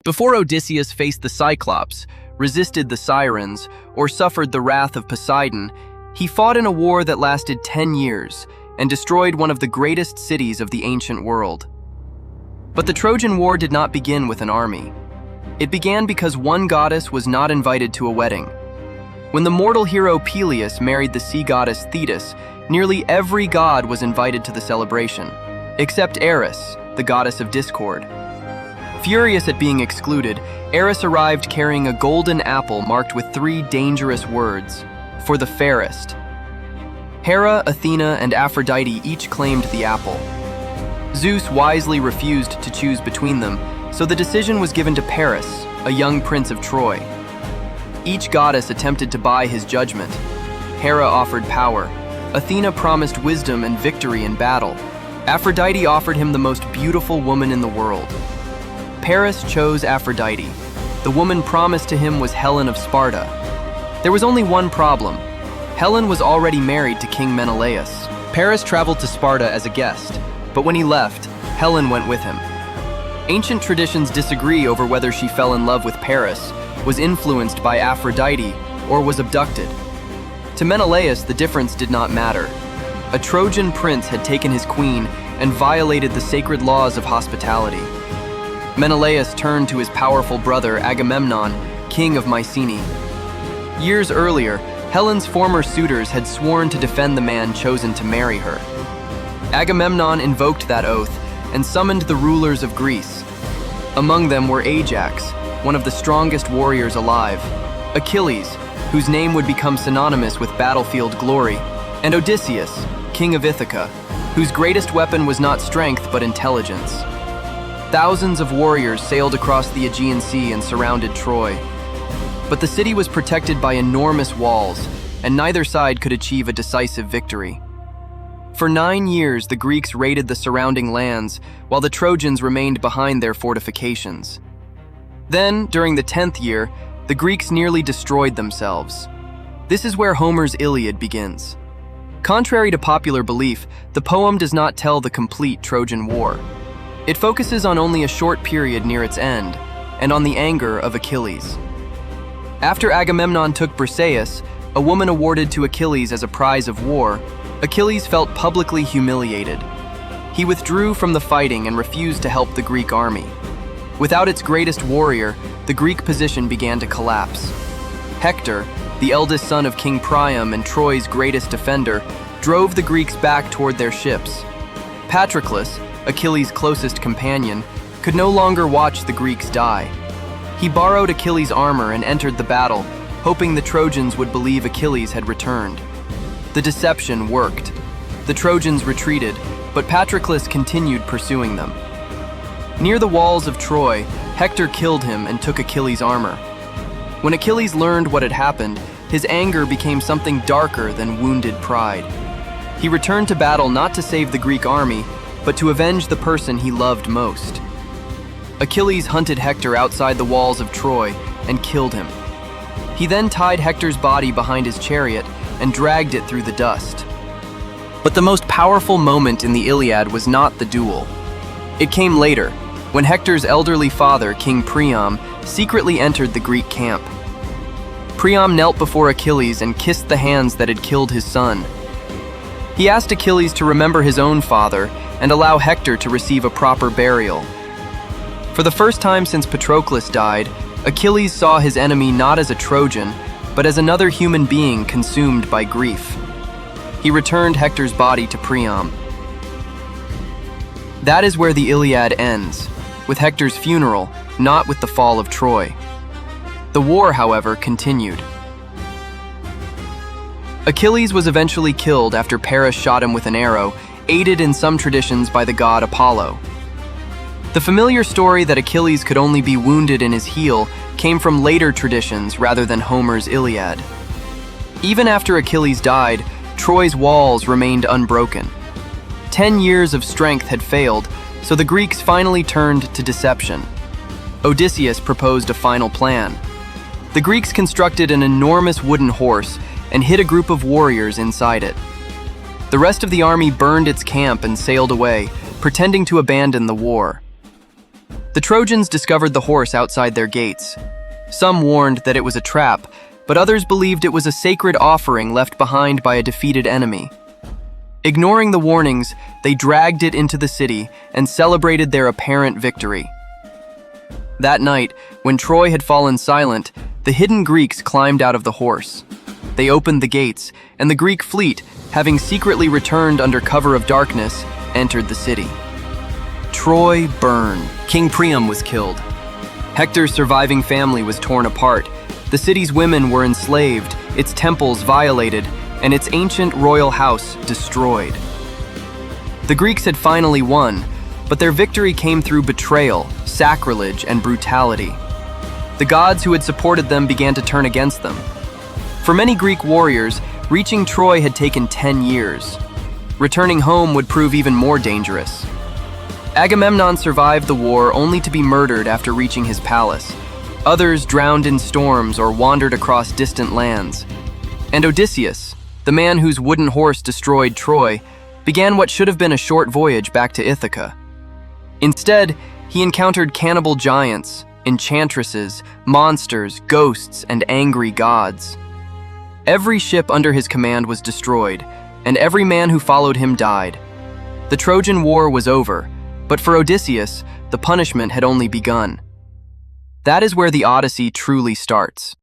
Before Odysseus faced the Cyclops, resisted the Sirens, or suffered the wrath of Poseidon, he fought in a war that lasted 10 years and destroyed one of the greatest cities of the ancient world. But the Trojan War did not begin with an army. It began because one goddess was not invited to a wedding. When the mortal hero Peleus married the sea goddess Thetis, nearly every god was invited to the celebration, except Eris, the goddess of discord. Furious at being excluded, Eris arrived carrying a golden apple marked with 3 dangerous words, "For the fairest." Hera, Athena, and Aphrodite each claimed the apple. Zeus wisely refused to choose between them, so the decision was given to Paris, a young prince of Troy. Each goddess attempted to buy his judgment. Hera offered power. Athena promised wisdom and victory in battle. Aphrodite offered him the most beautiful woman in the world. Paris chose Aphrodite. The woman promised to him was Helen of Sparta. There was only one problem. Helen was already married to King Menelaus. Paris traveled to Sparta as a guest, but when he left, Helen went with him. Ancient traditions disagree over whether she fell in love with Paris, was influenced by Aphrodite, or was abducted. To Menelaus, the difference did not matter. A Trojan prince had taken his queen and violated the sacred laws of hospitality. Menelaus turned to his powerful brother Agamemnon, king of Mycenae. Years earlier, Helen's former suitors had sworn to defend the man chosen to marry her. Agamemnon invoked that oath and summoned the rulers of Greece. Among them were Ajax, one of the strongest warriors alive, Achilles, whose name would become synonymous with battlefield glory, and Odysseus, king of Ithaca, whose greatest weapon was not strength but intelligence. Thousands of warriors sailed across the Aegean Sea and surrounded Troy. But the city was protected by enormous walls, and neither side could achieve a decisive victory. For 9 years, the Greeks raided the surrounding lands, while the Trojans remained behind their fortifications. Then, during the 10th year, the Greeks nearly destroyed themselves. This is where Homer's Iliad begins. Contrary to popular belief, the poem does not tell the complete Trojan War. It focuses on only a short period near its end, and on the anger of Achilles. After Agamemnon took Briseis, a woman awarded to Achilles as a prize of war, Achilles felt publicly humiliated. He withdrew from the fighting and refused to help the Greek army. Without its greatest warrior, the Greek position began to collapse. Hector, the eldest son of King Priam and Troy's greatest defender, drove the Greeks back toward their ships. Patroclus, Achilles' closest companion, could no longer watch the Greeks die. He borrowed Achilles' armor and entered the battle, hoping the Trojans would believe Achilles had returned. The deception worked. The Trojans retreated, but Patroclus continued pursuing them. Near the walls of Troy, Hector killed him and took Achilles' armor. When Achilles learned what had happened, his anger became something darker than wounded pride. He returned to battle not to save the Greek army, but to avenge the person he loved most. Achilles hunted Hector outside the walls of Troy and killed him. He then tied Hector's body behind his chariot and dragged it through the dust. But the most powerful moment in the Iliad was not the duel. It came later, when Hector's elderly father, King Priam, secretly entered the Greek camp. Priam knelt before Achilles and kissed the hands that had killed his son. He asked Achilles to remember his own father and allow Hector to receive a proper burial. For the first time since Patroclus died, Achilles saw his enemy not as a Trojan, but as another human being consumed by grief. He returned Hector's body to Priam. That is where the Iliad ends, with Hector's funeral, not with the fall of Troy. The war, however, continued. Achilles was eventually killed after Paris shot him with an arrow, aided in some traditions by the god Apollo. The familiar story that Achilles could only be wounded in his heel came from later traditions rather than Homer's Iliad. Even after Achilles died, Troy's walls remained unbroken. 10 years of strength had failed, so the Greeks finally turned to deception. Odysseus proposed a final plan. The Greeks constructed an enormous wooden horse and hid a group of warriors inside it. The rest of the army burned its camp and sailed away, pretending to abandon the war. The Trojans discovered the horse outside their gates. Some warned that it was a trap, but others believed it was a sacred offering left behind by a defeated enemy. Ignoring the warnings, they dragged it into the city and celebrated their apparent victory. That night, when Troy had fallen silent, the hidden Greeks climbed out of the horse. They opened the gates, and the Greek fleet, having secretly returned under cover of darkness, entered the city. Troy burned. King Priam was killed. Hector's surviving family was torn apart. The city's women were enslaved, its temples violated, and its ancient royal house destroyed. The Greeks had finally won, but their victory came through betrayal, sacrilege, and brutality. The gods who had supported them began to turn against them. For many Greek warriors, reaching Troy had taken 10 years. Returning home would prove even more dangerous. Agamemnon survived the war only to be murdered after reaching his palace. Others drowned in storms or wandered across distant lands. And Odysseus, the man whose wooden horse destroyed Troy, began what should have been a short voyage back to Ithaca. Instead, he encountered cannibal giants, enchantresses, monsters, ghosts, and angry gods. Every ship under his command was destroyed, and every man who followed him died. The Trojan War was over, but for Odysseus, the punishment had only begun. That is where the Odyssey truly starts.